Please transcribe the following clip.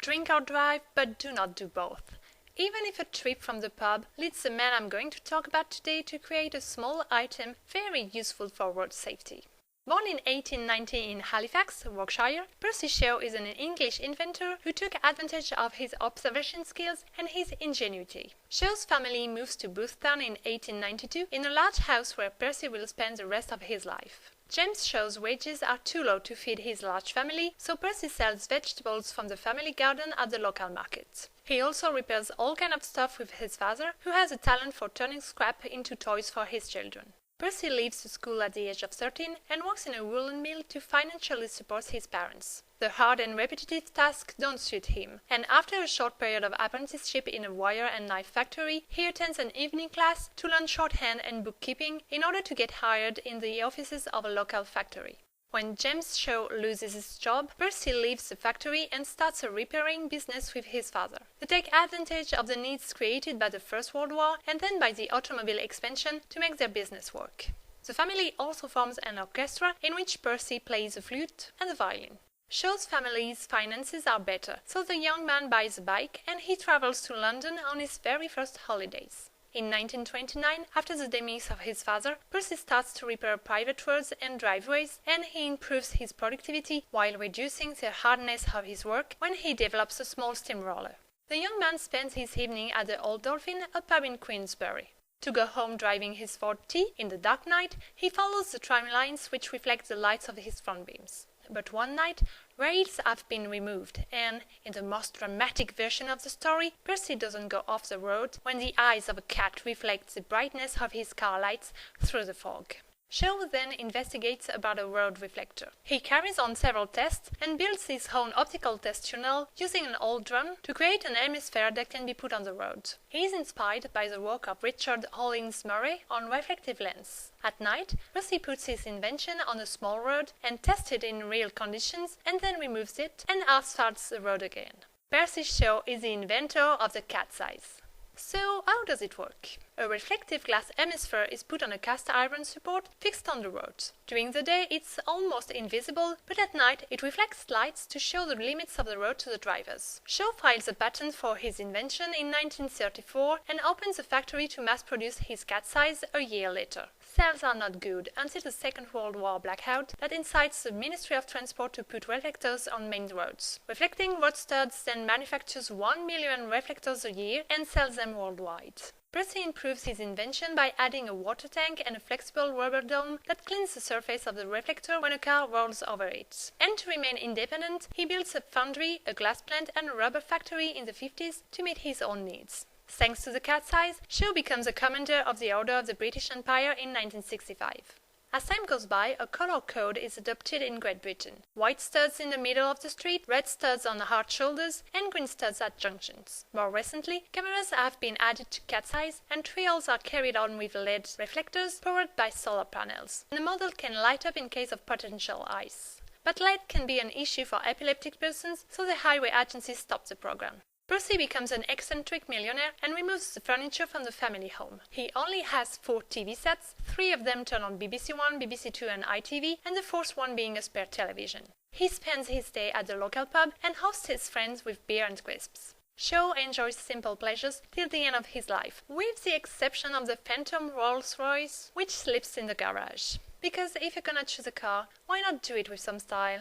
Drink or drive, but do not do both. Even if a trip from the pub leads the man I'm going to talk about today to create a small item very useful for road safety. Born in 1890 in Halifax, Yorkshire, Percy Shaw is an English inventor who took advantage of his observation skills and his ingenuity. Shaw's family moves to Boothtown in 1892 in a large house where Percy will spend the rest of his life. James Shaw's wages are too low to feed his large family, so Percy sells vegetables from the family garden at the local market. He also repairs all kinds of stuff with his father, who has a talent for turning scrap into toys for his children. Percy leaves the school at the age of 13 and works in a woolen mill to financially support his parents. The hard and repetitive tasks don't suit him, and after a short period of apprenticeship in a wire and knife factory, he attends an evening class to learn shorthand and bookkeeping in order to get hired in the offices of a local factory. When James Shaw loses his job, Percy leaves the factory and starts a repairing business with his father. They take advantage of the needs created by the First World War and then by the automobile expansion to make their business work. The family also forms an orchestra in which Percy plays the flute and the violin. Shaw's family's finances are better, so the young man buys a bike and he travels to London on his very first holidays. In 1929, after the demise of his father, Percy starts to repair private roads and driveways, and he improves his productivity while reducing the hardness of his work when he develops a small steamroller. The young man spends his evening at the Old Dolphin, a pub in Queensbury. To go home driving his Ford T in the dark night, he follows the tram lines which reflect the lights of his front beams. But one night, rails have been removed, and, in the most dramatic version of the story, Percy doesn't go off the road when the eyes of a cat reflect the brightness of his car lights through the fog. Shaw then investigates about a road reflector. He carries on several tests and builds his own optical test tunnel using an old drum to create an hemisphere that can be put on the road. He is inspired by the work of Richard Hollins Murray on reflective lens. At night, Percy puts his invention on a small road and tests it in real conditions and then removes it and asphalts the road again. Percy Shaw is the inventor of the cat's eyes. So, how does it work? A reflective glass hemisphere is put on a cast iron support fixed on the road. During the day, it's almost invisible, but at night it reflects lights to show the limits of the road to the drivers. Shaw files a patent for his invention in 1934 and opens a factory to mass-produce his cat's eyes a year later. Sales are not good until the Second World War blackout that incites the Ministry of Transport to put reflectors on main roads. Reflecting Road Studs then manufactures 1 million reflectors a year and sells them worldwide. Percy improves his invention by adding a water tank and a flexible rubber dome that cleans the surface of the reflector when a car rolls over it. And to remain independent, he builds a foundry, a glass plant and a rubber factory in the 50s to meet his own needs. Thanks to the cat's eyes, Shaw becomes a commander of the Order of the British Empire in 1965. As time goes by, a color code is adopted in Great Britain. White studs in the middle of the street, red studs on the hard shoulders, and green studs at junctions. More recently, cameras have been added to cat's eyes, and trials are carried on with LED reflectors powered by solar panels. And the model can light up in case of potential ice. But light can be an issue for epileptic persons, so the highway agency stopped the program. Percy becomes an eccentric millionaire and removes the furniture from the family home. He only has 4 TV sets, 3 of them turn on BBC One, BBC Two and ITV, and the 4th one being a spare television. He spends his day at the local pub and hosts his friends with beer and crisps. Shaw enjoys simple pleasures till the end of his life, with the exception of the Phantom Rolls-Royce, which sleeps in the garage. Because if you're gonna choose a car, why not do it with some style?